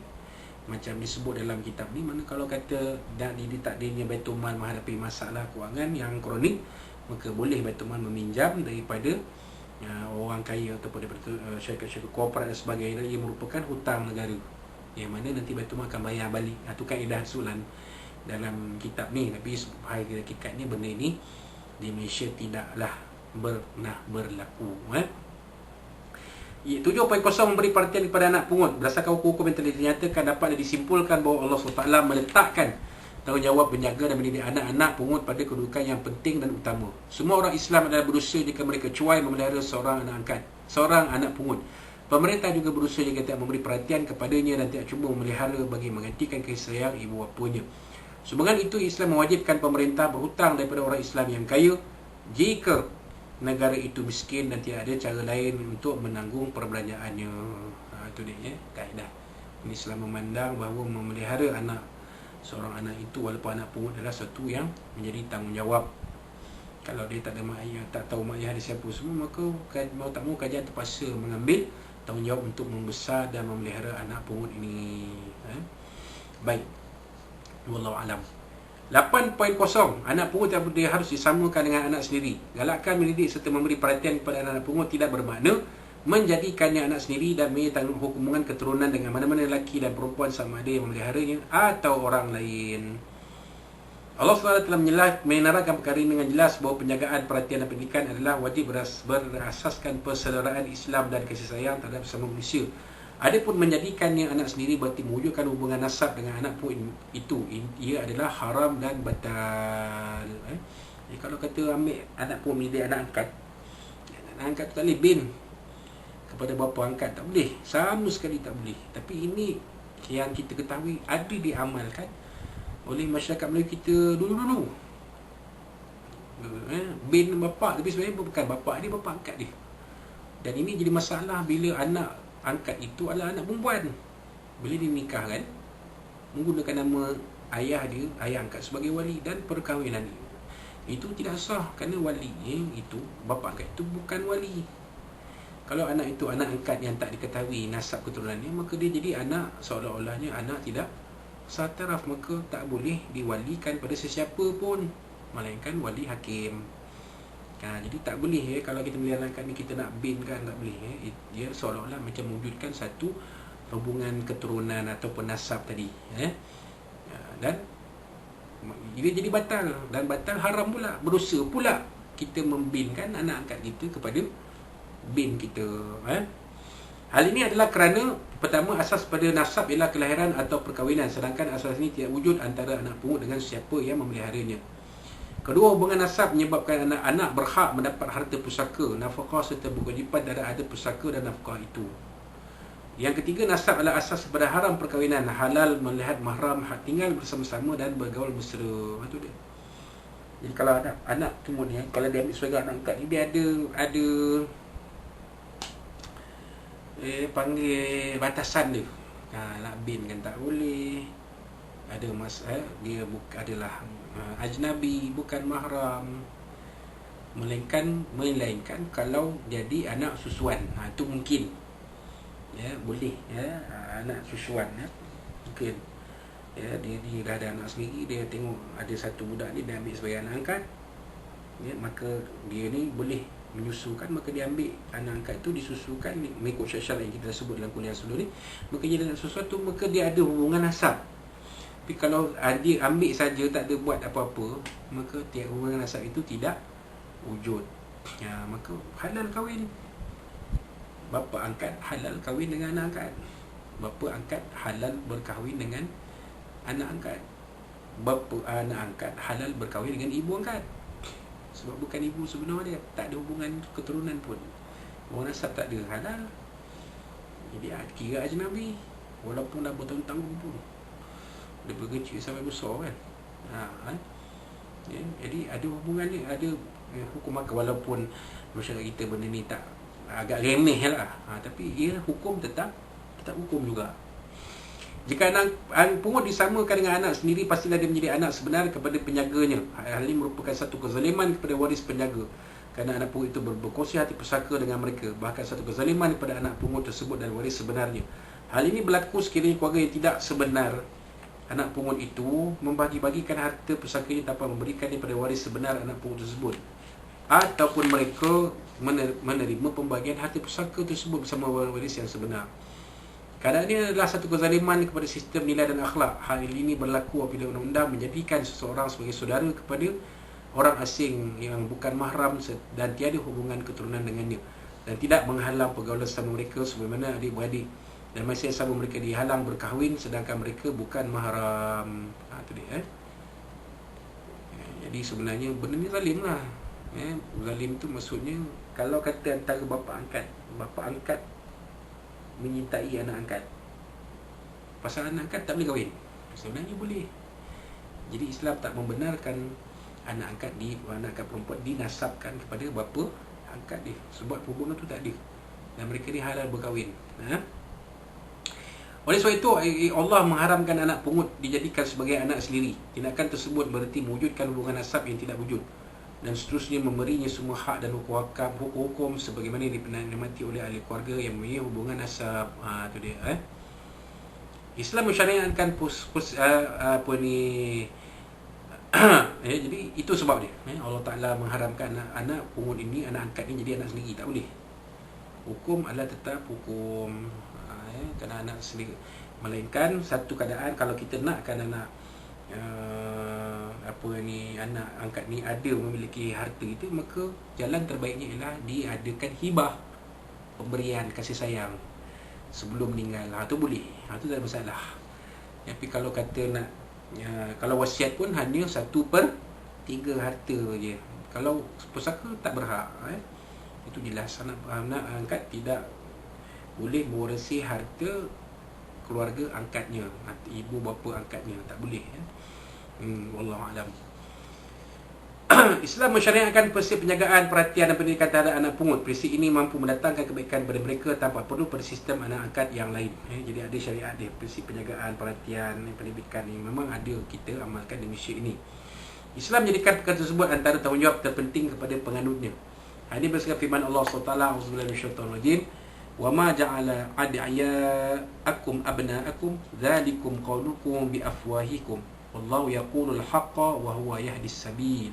Speaker 1: macam disebut dalam kitab ni, mana kalau kata dan ditakdirnya Baitul Mal menghadapi masalah kewangan yang kronik, maka boleh Baitul Mal meminjam daripada orang kaya ataupun daripada syarikat-syarikat korporat dan sebagainya. Ia merupakan hutang negara yang mana nanti Baitul Mal akan bayar balik. Itu kaedah sulan dalam kitab ni. Tapi hakikatnya benda ni di Malaysia tidaklah pernah berlaku. 7.0 memberi perhatian kepada anak pungut. Berdasarkan hukum-hukum yang telah dinyatakan, dapat disimpulkan bahawa Allah SWT meletakkan tanggungjawab menjaga dan mendidik anak-anak pungut pada kedudukan yang penting dan utama. Semua orang Islam adalah berdosa jika mereka cuai memelihara seorang anak pungut. Pemerintah juga berdosa jika tidak memberi perhatian kepadanya dan tidak cuba memelihara bagi menggantikan kasih sayang ibu bapanya. Sumbangan itu, Islam mewajibkan pemerintah berhutang daripada orang Islam yang kaya jika negara itu miskin dan tidak ada cara lain untuk menanggung perbelanjaannya. Itu dia, kaedah. Islam memandang bahawa memelihara seorang anak itu walaupun anak pungut adalah satu yang menjadi tanggungjawab. Kalau dia tak ada mak ayah, tak tahu mak ayah ada siapa semua, maka mau tak mau kerajaan terpaksa mengambil tanggungjawab untuk membesar dan memelihara anak pungut ini. Baik, wallahu alam. 8.0 anak pungut dia harus disamakan dengan anak sendiri. Galakkan, mendidik serta memberi perhatian kepada anak-anak pungut tidak bermakna menjadikannya anak sendiri dan menyertakan hubungan keturunan dengan mana-mana lelaki dan perempuan sama ada yang memeliharanya atau orang lain. Allah SWT telah menarikkan perkara ini dengan jelas bahawa penjagaan, perhatian dan pendidikan adalah wajib berasaskan persaudaraan Islam dan kasih sayang terhadap sesama manusia. Adapun menjadikannya anak sendiri berarti mewujudkan hubungan nasab dengan anak pungut itu, ia adalah haram dan batal. Jadi kalau kata ambil anak pungut menjadi anak angkat tu tak boleh bin kepada bapa angkat, tak boleh, sama sekali tak boleh. Tapi ini yang kita ketahui ada diamalkan oleh masyarakat Melayu kita dulu-dulu. Bin bapa, tapi sebenarnya bukan bapa dia, bapa angkat dia. Dan ini jadi masalah bila anak angkat itu adalah anak perempuan. Bila dinikahkan, menggunakan nama ayah dia, ayah angkat sebagai wali, dan perkahwinan itu tidak sah kerana wali itu, bapa angkat itu bukan wali. Kalau anak itu anak angkat yang tak diketahui nasab keturunannya, maka dia jadi anak seolah-olahnya anak tidak sah taraf, maka tak boleh diwalikan pada sesiapa pun melainkan wali hakim. Jadi tak boleh kalau kita melihatkan ni kita nak bin kan, tak boleh. Dia seolah-olah macam mewujudkan satu hubungan keturunan ataupun nasab tadi. Dan dia jadi batal, dan batal haram pula, berdosa pula kita membinkan anak angkat kita kepada bin kita. Hal ini adalah kerana pertama, asas pada nasab ialah kelahiran atau perkahwinan, sedangkan asas ini tidak wujud antara anak pungut dengan siapa yang memeliharanya. Kedua, hubungan nasab menyebabkan anak-anak berhak mendapat harta pusaka, nafkah serta berkewajipan dari harta pusaka dan nafkah itu. Yang ketiga, nasab adalah asas kepada haram perkahwinan, halal melihat mahram, hak tinggal bersama-sama dan bergaul mesra. Itu dia. Jadi kalau anak pungut ni, kalau dia ambil sebagai anak angkat ni, dia ada panggil batasan dia. Nak bin kan tak boleh. Ada dia adalah ajnabi, bukan mahram, melainkan kalau jadi anak susuan, itu mungkin boleh anak susuan mungkin dia dah ada anak sendiri, dia tengok ada satu budak ni dia ambil sebagai anak angkat, maka dia ni boleh menyusukan, maka dia ambil anak angkat tu disusukan mengikut syarat yang kita dah sebut dalam kuliah sebelum ni. Maka dia dalam sesuatu, maka dia ada hubungan nasab. Tapi kalau dia ambil saja, tak ada buat apa-apa, maka tiap hubungan nasab itu tidak wujud. Maka halal kahwin. Bapa angkat halal kahwin dengan anak angkat. Bapa angkat halal berkahwin dengan anak angkat. Bapa anak angkat halal berkahwin dengan ibu angkat. Sebab bukan ibu sebenar dia, tak ada hubungan keturunan pun, hubungan nasab tak ada, halal. Jadi kira ajnabi, walaupun dah bertahun-tahun pun, daripada kecil sampai besar kan. Jadi ada hubungan ni, ada hukum maka. Walaupun masyarakat kita benda ni tak agak remeh lah, tapi ia hukum tetap hukum juga. Jika anak pungut disamakan dengan anak sendiri, pastilah dia menjadi anak sebenar kepada penyaganya. Hal ini merupakan satu kezaliman kepada waris penjaga, kerana anak pungut itu berkongsi hati pusaka dengan mereka. Bahkan satu kezaliman kepada anak pungut tersebut dan waris sebenarnya. Hal ini berlaku sekiranya keluarga yang tidak sebenar anak pungut itu membagi-bagikan harta pusakanya tanpa memberikannya pada waris sebenar anak pungut tersebut, ataupun mereka menerima pembagian harta pusaka tersebut bersama waris yang sebenar. Keadaan ini adalah satu kezaliman kepada sistem nilai dan akhlak. Hal ini berlaku apabila undang-undang menjadikan seseorang sebagai saudara kepada orang asing yang bukan mahram dan tiada hubungan keturunan dengannya, dan tidak menghalang pergaulan sama mereka sebagaimana adik-beradik, dan masa yang sama mereka dihalang berkahwin sedangkan mereka bukan mahram. Jadi sebenarnya benda ni zalim lah. Zalim tu maksudnya, kalau kata antara bapa angkat menyintai anak angkat, pasal anak angkat tak boleh kahwin, sebenarnya boleh. Jadi Islam tak membenarkan anak angkat perempuan dinasabkan kepada bapa angkat dia, sebab hubungan tu tak ada, dan mereka ni halal berkahwin. Oleh sebab itu Allah mengharamkan anak pungut dijadikan sebagai anak sendiri. Tindakan tersebut berarti mewujudkan hubungan nasab yang tidak wujud, dan seterusnya memberinya semua hak dan hukum sebagaimana yang dinikmati oleh ahli keluarga yang mempunyai hubungan nasab. Itu dia. Islam mensyariatkan jadi itu sebab dia. Allah Ta'ala mengharamkan anak pungut ini, anak angkat ini jadi anak sendiri, tak boleh. Hukum adalah tetap hukum, kerana anak sendiri. Melainkan satu keadaan, kalau kita nakkan anak anak angkat ni ada memiliki harta itu, maka jalan terbaiknya ialah diadakan hibah, pemberian kasih sayang sebelum meninggal. Tu boleh, tu tak ada masalah. Tapi kalau kata nak kalau wasiat pun hanya 1/3 harta je. Kalau pusaka tak berhak. Itu jelas, anak angkat tidak boleh mewarisi harta keluarga angkatnya, ibu bapa angkatnya, tak boleh. Wallahu a'lam. Islam mensyariatkan prinsip penjagaan, perhatian dan pendidikan terhadap anak pungut. Prinsip ini mampu mendatangkan kebaikan kepada mereka tanpa perlu pada sistem anak angkat yang lain. Jadi ada syariat dia, prinsip penjagaan, perhatian dan pendidikan ni memang ada, kita amalkan di Malaysia ini. Islam menjadikan perkara tersebut antara tanggungjawab terpenting kepada penganutnya. Ini berdasarkan firman Allah SWT, Auzubillahi minasyaitonirrajim, wa ma ja'ala ad'iyaakum abna'akum dzalikum qaulukum bi afwahikum wallahu yaqulul haqqa wa huwa yahdis sabil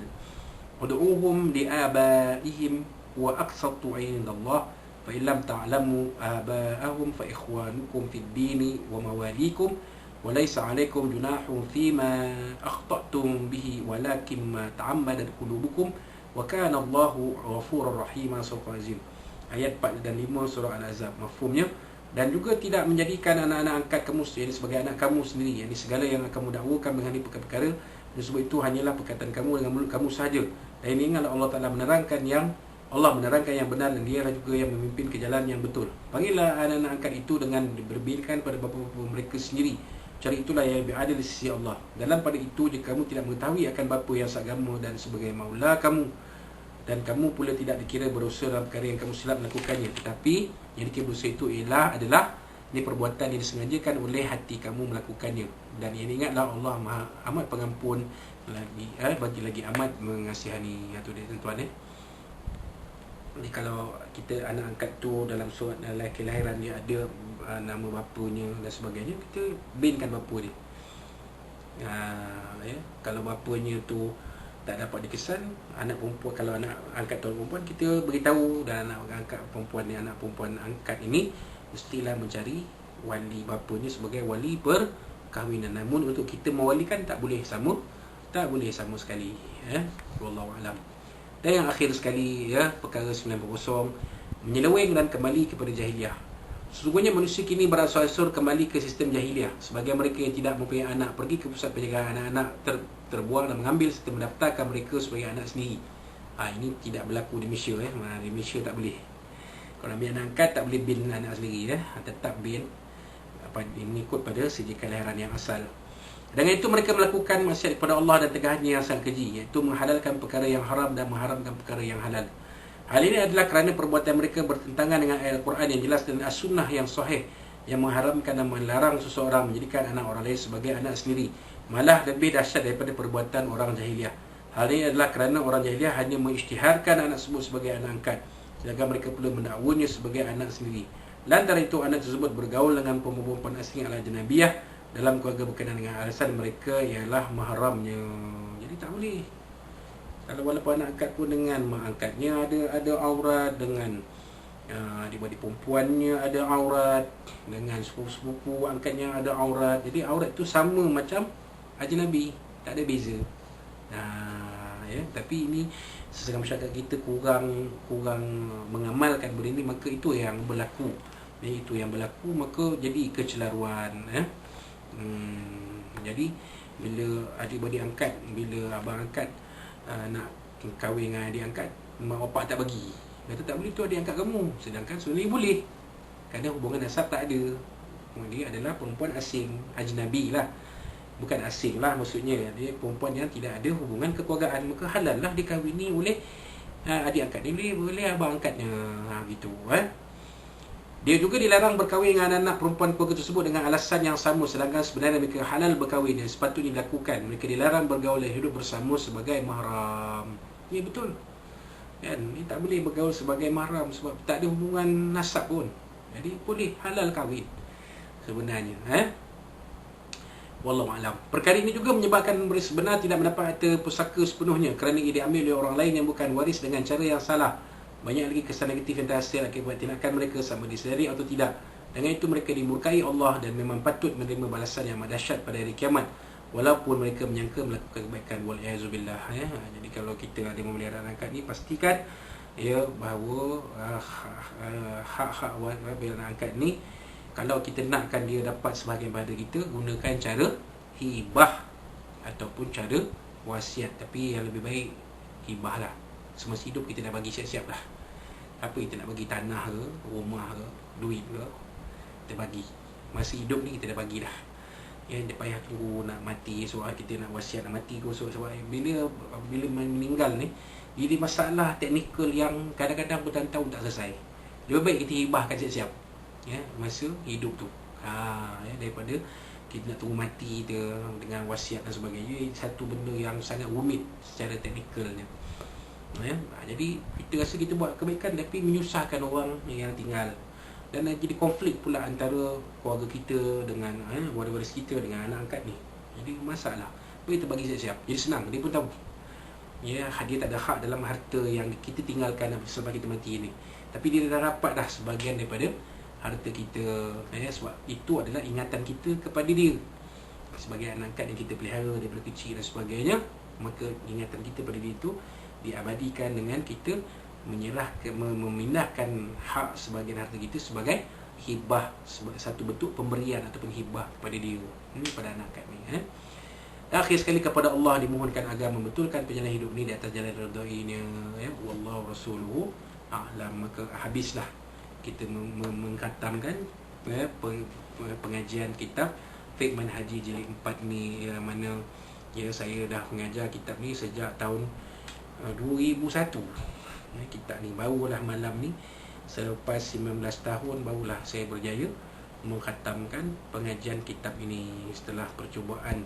Speaker 1: ud'uuhum li abaihim wa aqsatu 'indallah fa illam ta'lamu abaahum fa ikhwanukum fid dini wa mawalikum wa laysa 'alaykum junahun fima akhtatum bihi walakin ma ta'ammadat qulubukum wa kana Allahu ghafurur rahim. Ayat 4 dan 5 surah Al-Ahzab. Mafhumnya, dan juga tidak menjadikan anak-anak angkat kamu sebagai anak kamu sendiri, yakni segala yang kamu dakwakan mengenai perkara-perkara tersebut itu hanyalah perkataan kamu dengan mulut kamu sahaja. Dan ini ingatlah Allah Ta'ala menerangkan yang benar, dan dia juga yang memimpin ke jalan yang betul. Panggillah anak-anak angkat itu dengan berbirkan pada bapa-bapa mereka sendiri. Cari itulah yang lebih adil di sisi Allah. Dalam pada itu, jika kamu tidak mengetahui akan bapa yang seagama dan sebagai maula kamu, dan kamu pula tidak dikira berdosa dalam perkara yang kamu silap melakukannya, tetapi yang dikira berdosa itu adalah ini perbuatan yang disengajakan oleh hati kamu melakukannya. Dan yang ingatlah Allah Maha amat pengampun lagi bagi lagi amat mengasihani. Itu dia tuan-tuan. Jadi kalau kita anak angkat tu dalam surat kelahiran dia ada nama bapanya dan sebagainya, kita binkan bapa dia. Kalau bapanya tu tak dapat dikesan, anak perempuan, kalau anak angkat tuan perempuan, kita beritahu, dan anak angkat perempuan ni, anak perempuan angkat ini mestilah mencari wali bapanya sebagai wali perkahwinan. Namun untuk kita mewalikan tak boleh sama sekali, wallahu alam. Dan yang akhir sekali, perkara 90, menyeleweng dan kembali kepada jahiliah. Sesungguhnya manusia kini beransur-ansur kembali ke sistem jahiliah. Sebagai mereka yang tidak mempunyai anak, pergi ke pusat penjagaan anak-anak, terbuang dan mengambil serta mendaftarkan mereka sebagai anak sendiri. Ini tidak berlaku di Malaysia. Di Malaysia tak boleh. Kalau ambil anak angkat, tak boleh bin anak sendiri. Tetap bin mengikut pada sejak kelahiran yang asal. Dengan itu mereka melakukan maksiat kepada Allah dan tegahannya yang sangat keji, iaitu menghalalkan perkara yang haram dan mengharamkan perkara yang halal. Hal ini adalah kerana perbuatan mereka bertentangan dengan ayat Al-Quran yang jelas dan as-sunnah yang sahih yang mengharamkan dan melarang seseorang menjadikan anak orang lain sebagai anak sendiri. Malah lebih dahsyat daripada perbuatan orang jahiliah. Hal ini adalah kerana orang jahiliah hanya mengisytiharkan anak tersebut sebagai anak angkat, sedangkan mereka perlu mendakwanya sebagai anak sendiri. Lantaran itu anak tersebut bergaul dengan perempuan asing ala janabiyah dalam keluarga berkenaan dengan alasan mereka ialah mahramnya. Jadi tak boleh. Kalau walaupun anak angkat pun dengan mak angkatnya ada aurat, dengan adik-adik perempuannya ada aurat, dengan sepupu-sepupu angkatnya ada aurat. Jadi aurat tu sama macam ajnabi, tak ada beza. Tapi ini sesetengah masyarakat kita kurang mengamalkan benda ini, maka itu yang berlaku. Maka jadi kecelaruan. Jadi bila adik-adik angkat, bila abang angkat nak kahwin dengan adik angkat, mak bapak tak bagi, kata tak boleh, tu adik angkat kamu. Sedangkan sebenarnya boleh, kerana hubungan nasab tak ada. Dia adalah perempuan asing, ajnabi lah, bukan asing lah maksudnya, dia perempuan yang tidak ada hubungan kekeluargaan, maka halal lah dikahwini oleh adik angkat dia, boleh abang angkatnya. Gitu. Dia juga dilarang berkahwin dengan anak perempuan keluarga tersebut dengan alasan yang sama, sedangkan sebenarnya mereka halal berkahwin dan sepatutnya dilakukan. Mereka dilarang bergaul dan hidup bersama sebagai mahram. Ini betul. Ini tak boleh bergaul sebagai mahram sebab tak ada hubungan nasab pun. Jadi boleh halal kahwin sebenarnya. Wallahu alam. Perkara ini juga menyebabkan mereka sebenarnya tidak mendapat harta pusaka sepenuhnya kerana ia diambil oleh orang lain yang bukan waris dengan cara yang salah. Banyak lagi kesan negatif yang terhasil akibat tindakan mereka, sama disedari atau tidak. Dengan itu mereka dimurkai Allah dan memang patut menerima balasan yang amat dahsyat pada hari kiamat, walaupun mereka menyangka melakukan kebaikan. Wal'iyahzubillah. Jadi kalau kita ada memelihara anak angkat ni, pastikan bahawa hak-hak anak angkat ni, kalau kita nakkan dia dapat sebahagian pada kita, gunakan cara hibah ataupun cara wasiat. Tapi yang lebih baik hibah lah. Semasa hidup kita dah bagi siap-siap lah. Apa kita nak bagi, tanah ke, rumah ke, duit ke, kita bagi. Masa hidup ni kita dah bagi dah. Dia payah tunggu nak mati, soal kita nak wasiat nak mati ke, sebab bila meninggal ni, jadi masalah teknikal yang kadang-kadang bertahun-tahun tak selesai. Lebih baik kita hibahkan siap-siap masa hidup tu, daripada kita nak tunggu mati dengan wasiat dan sebagainya. Satu benda yang sangat rumit secara teknikalnya. Jadi kita rasa kita buat kebaikan tapi menyusahkan orang yang tinggal, dan jadi konflik pula antara keluarga kita dengan waris kita dengan anak angkat ni. Jadi masalah. Kita bagi siap-siap, jadi senang, dia pun tahu dia tak ada hak dalam harta yang kita tinggalkan sebab kita mati ni. Tapi dia dah dapat dah sebahagian daripada harta kita. Sebab itu adalah ingatan kita kepada dia sebagai anak angkat yang kita pelihara daripada kecil dan sebagainya. Maka ingatan kita pada dia itu diabadikan dengan kita memindahkan hak sebahagian harta kita sebagai hibah, sebagai satu bentuk pemberian ataupun hibah kepada dia, pada anak angkat ni. Akhir sekali, kepada Allah dimohonkan agar membetulkan perjalanan hidup ni di atas jalan redainya. Wallahu rasuluhu a'lam. Maka habislah kita mengkhatamkan pengajian kitab Fiqh Manhaji jilid 4 ni, yang mana saya dah mengajar kitab ni sejak tahun 2001. Kitab ni barulah malam ni, selepas 19 tahun barulah saya berjaya mengkhatamkan pengajian kitab ini. Setelah percubaan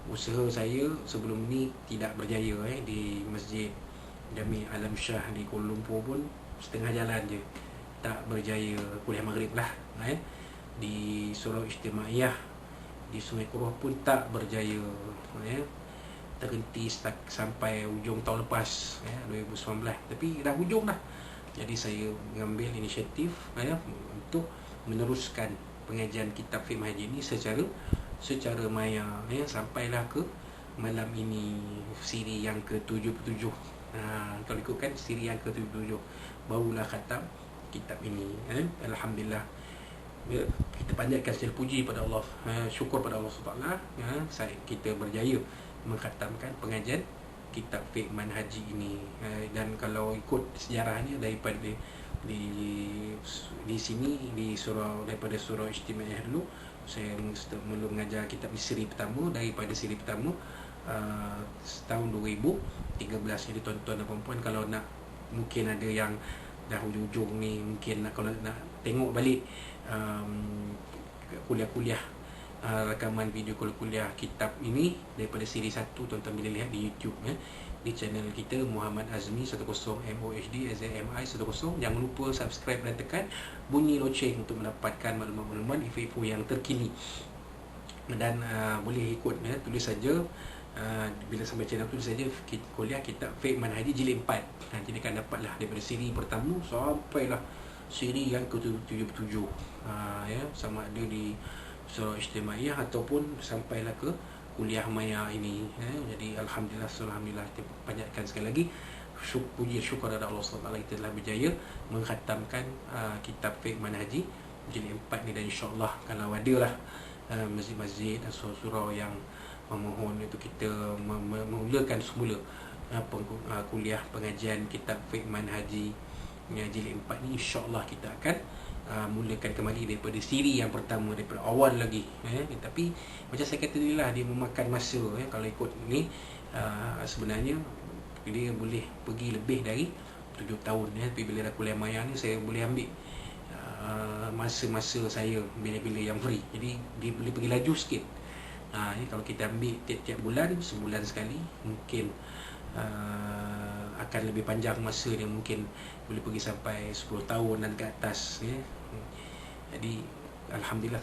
Speaker 1: usaha saya sebelum ni tidak berjaya. Di Masjid Jami' Alam Shah di Kuala Lumpur pun setengah jalan je, tak berjaya. Kuliah maghrib lah. Di Surau Ijtimaiyah di Sungai Kuruh pun tak berjaya. terhenti sampai hujung tahun lepas 2019, tapi dah hujung dah. Jadi saya mengambil inisiatif untuk meneruskan pengajian kitab fiqh haji ini secara maya sampailah ke malam ini siri yang ke-77. Kalau ikutkan siri yang ke-77 barulah khatam kitab ini. Alhamdulillah, kita panjatkan segala puji pada Allah, syukur pada Allah SWT, kita berjaya mengkhatamkan pengajian kitab fiqh manhaji ini. Dan kalau ikut sejarahnya daripada di sini daripada surah Istimewa dulu, saya mula mengajar kitab siri pertama. Daripada siri pertama tahun 2013. Jadi tuan-tuan dan puan-puan, kalau nak, mungkin ada yang dah hujung-hujung ni, mungkin kalau nak tengok balik kuliah-kuliah, rakaman video kuliah kitab ini daripada siri 1, tuan-tuan boleh lihat di YouTube di channel kita Muhammad Azmi 10 MOHD AZMI 10. Jangan lupa subscribe dan tekan bunyi loceng untuk mendapatkan maklumat-maklumat info-info yang terkini. Dan boleh ikut tulis saja bila sampai channel tulis saja kuliah kitab fiqh manhaji jilid 4. Jadi akan dapatlah daripada siri pertama sampailah siri yang ke-77, sama ada di surah Istimaiyah ataupun sampailah ke kuliah maya ini. Jadi alhamdulillah kita panjatkan sekali lagi puji syukur kepada Allah SWT, kita telah berjaya mengkhatamkan kitab fiqh manhaji jilid 4 ni. Dan insyaAllah kalau ada lah masjid-masjid dan surau yang memohon itu, kita memulakan semula kuliah pengajian kitab fiqh manhaji jilid 4 ni. InsyaAllah kita akan mulakan kembali daripada siri yang pertama, daripada awal lagi. Tapi macam saya kata tadi lah, dia memakan masa. Kalau ikut ni sebenarnya dia boleh pergi lebih dari 7 tahun. Tapi bila dah kuliah maya ni, saya boleh ambil masa-masa saya bila-bila yang free. Jadi dia boleh pergi laju sikit. Kalau kita ambil tiap-tiap bulan, sebulan sekali, mungkin akan lebih panjang masa dia, mungkin boleh pergi sampai 10 tahun dan ke atas. Jadi alhamdulillah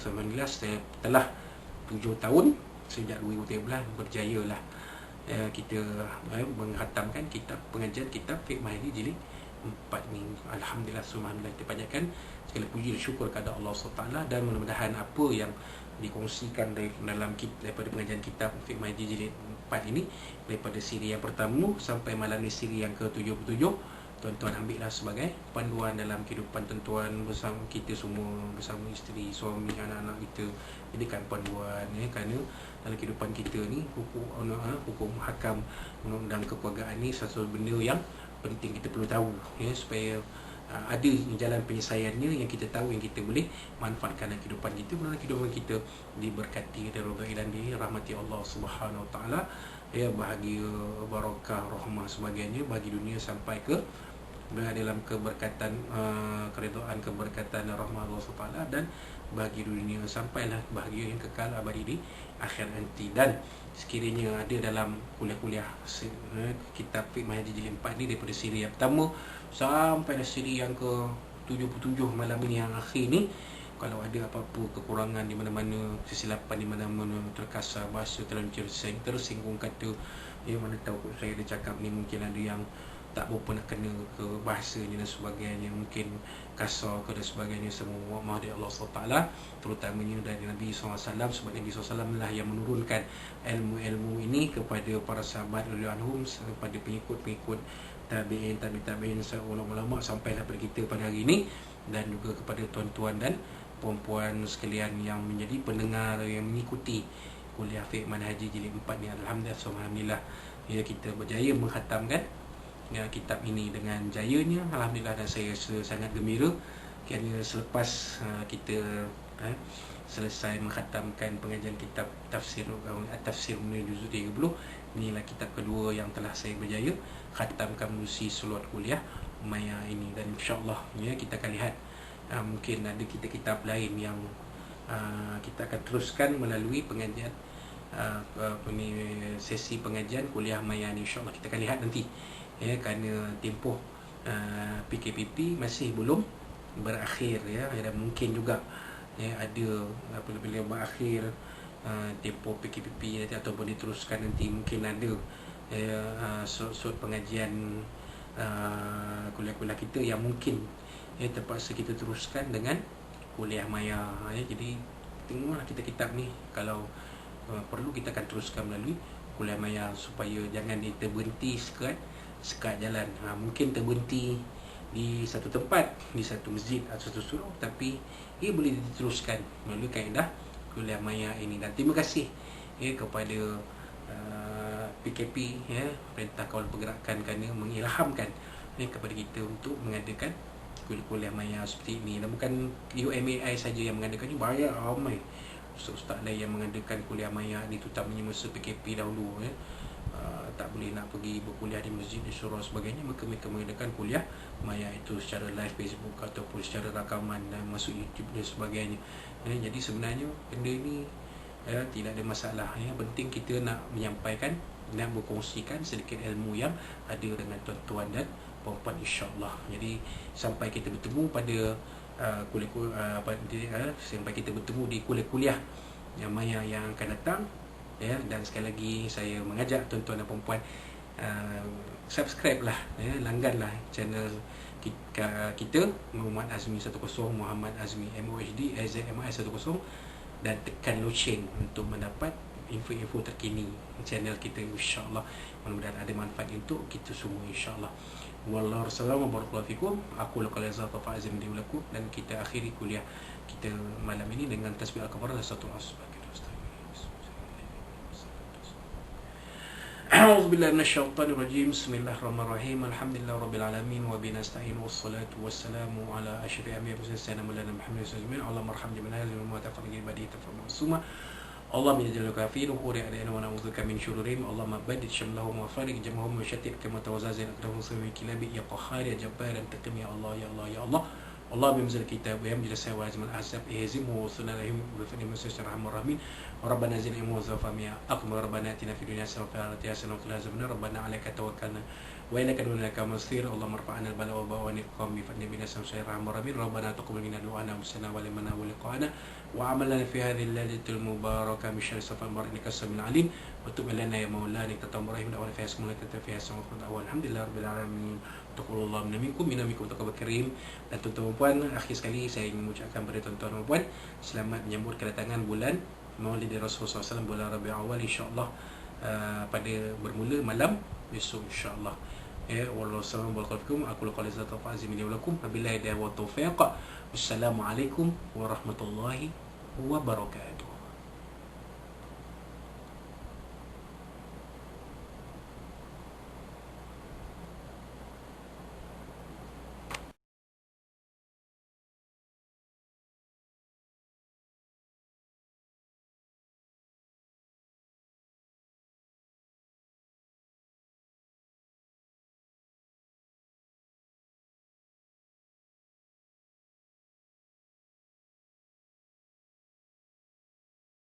Speaker 1: saya telah 7 tahun sejak 2013 berjayalah kita menghatamkan kitab pengajian kitab fiqh manhaji jilid 4 ni. Alhamdulillah, kita panjatkan segala puji dan syukur kepada Allah SWT. Dan mudah-mudahan apa yang dikongsikan daripada pengajian kitab fiqh manhaji jilid 4 ini, daripada siri yang pertama sampai malam ni siri yang ke-77, tuan-tuan ambillah sebagai panduan dalam kehidupan tuan-tuan bersama kita semua, bersama isteri, suami, anak-anak kita. Jadikan panduan kerana dalam kehidupan kita ni, hukum hakam, undang-undang kekeluargaan ni satu benda yang penting kita perlu tahu, supaya ada jalan penyelesaiannya yang kita tahu, yang kita boleh manfaatkan dalam kehidupan kita. Dalam kehidupan kita diberkati dan rahmati Allah Subhanahu Wa Taala, bahagia, barakah, rahmah sebagainya bagi dunia sampai ke dalam keberkatan, keridaan, keberkatan rahmah Allah SWT, dan bagi dunia sampailah bahagia yang kekal abadi di akhir nanti. Dan sekiranya ada dalam kuliah-kuliah kitab fiqh manhaji jilid 4 ni, daripada siri yang pertama sampai siri yang ke-77 malam ini yang akhir ni, kalau ada apa-apa kekurangan di mana-mana, kesilapan di mana-mana, terkasar bahasa terlalu tersinggung kata, mana tahu saya ada cakap ni mungkin ada yang tak berapa nak kena ke bahasanya dan sebagainya, mungkin kasar ke dan sebagainya, semua mohon dari Allah SWT, terutamanya dari Nabi SAW. Sebab Nabi SAW lah yang menurunkan ilmu-ilmu ini kepada para sahabat radhiyallahu anhum, kepada pengikut-pengikut tabi'in, tabi'in, ulama-ulama, sampailah pada kita pada hari ini, dan juga kepada tuan-tuan dan puan-puan sekalian yang menjadi pendengar, yang mengikuti kuliah fiqh manhaji jilid 4 ni. Alhamdulillah, kita berjaya mengkhatamkan kitab ini dengan jayanya, alhamdulillah. Dan saya sangat gembira kerana selepas kita selesai mengkhatamkan pengajian kitab tafsir menuju juzuk 30, inilah kitab kedua yang telah saya berjaya khatamkan melalui seluruh kuliah maya ini. Dan insyaAllah kita akan lihat mungkin ada kitab lain yang kita akan teruskan melalui pengajian sesi pengajian kuliah maya ni. InsyaAllah kita akan lihat nanti, kerana tempoh PKPP masih belum berakhir, dan mungkin juga ada apabila berakhir tempoh PKPP nanti ataupun diteruskan nanti mungkin ada sort pengajian kuliah-kuliah kita yang mungkin terpaksa kita teruskan dengan kuliah maya. Jadi tengoklah kita kitab ni, kalau perlu kita akan teruskan melalui kuliah maya supaya jangan kita berhenti sekat jalan. Mungkin terberhenti di satu tempat, di satu masjid atau satu surau, tapi ia boleh diteruskan melalui kaedah kuliah maya ini. Dan terima kasih kepada PKP, Perintah Kawal Pergerakan, kerana mengilhamkan kepada kita untuk mengadakan kuliah maya seperti ini. Dan bukan UMAI saja yang mengadakan ini, banyak ramai ustaz-ustaz lain yang mengadakan kuliah maya ni, terutamanya masa PKP dahulu. Tak boleh nak pergi berkuliah di masjid, di surau sebagainya, maka mereka mengadakan kuliah maya itu secara live Facebook ataupun secara rakaman dan masuk YouTube dan sebagainya. Jadi sebenarnya benda ini tidak ada masalah. Penting kita nak menyampaikan, nak berkongsikan sedikit ilmu yang ada dengan tuan-tuan dan puan-puan, insya-Allah. Jadi sampai kita bertemu pada sampai kita bertemu di kuliah-kuliah yang maya yang akan datang. Dan sekali lagi saya mengajak tuan-tuan dan puan-puan, subscribe lah, langganlah channel kita Muhammad Azmi 10, Muhammad Azmi MOHD AZMI 10, dan tekan loceng untuk mendapat info-info terkini channel kita, insya-Allah. Mudah-mudahan ada manfaat untuk kita semua, insya-Allah. Wallahu a'lam bishawab. Aku lakal azza wa azim diulaku, dan kita akhiri kuliah kita malam ini dengan tasbih al-kafarah dan satu asbab. أعوذ بالله من الشيطان الرجيم بسم الله الرحمن الرحيم الحمد لله رب العالمين وبنستعين والصلاة والسلام على أشرف الأنبياء والمرسلين مولانا محمد صلى الله عليه وسلم اللهم ارحم جميع الناس وما تفرج بديه تفرج معصومة اللهم نجعلك في نحور أعدائنا ونعوذ بك من شرورهم اللهم بدد شملهم وفارق جمعهم وشتت كما توزع أقدامهم سوي كلاب يا قهار يا جبار انتقم يا الله يا الله يا الله الله بينزل الكتاب ويمجد السماء ويهزم الأحزاب يهزمه وصلنا لهم بفضل من سيدنا الرحمن الرحيم وربنا زدنا علما وفهما أقم ربنا آتنا في الدنيا حسنة وفي الآخرة حسنة وقنا عذاب النار ربنا عليك توكلنا وإليك دعونا لك المصير اللهم ارفع عنا البلاء والوباء والنقم بفضل من سيدنا الرحمن الرحيم ربنا تقبل منا دعانا وسنا ولمنا ولقاءنا وعملنا في هذه الليلة المباركة من شر صفا المرء إنك السميع العليم وتب لنا يا مولانا إنك تتوب الرحيم دعوانا فيها سمولة فيها سمولة الحمد لله رب العالمين. Taqulullah minamikum taqabbal karim. Dan tuan-tuan puan, akhir sekali saya ingin mengucapkan kepada tuan-tuan dan puan, selamat menyambut kedatangan bulan Maulid Rasulullah SAW, bulan Rabiul Awal, insya-Allah, pada bermula malam besok, insya-Allah. Wallahu a'lam bishawab. Aku qali zat fa'azim li walakum wabillahi wa taufiq. Wassalamualaikum warahmatullahi wabarakatuh.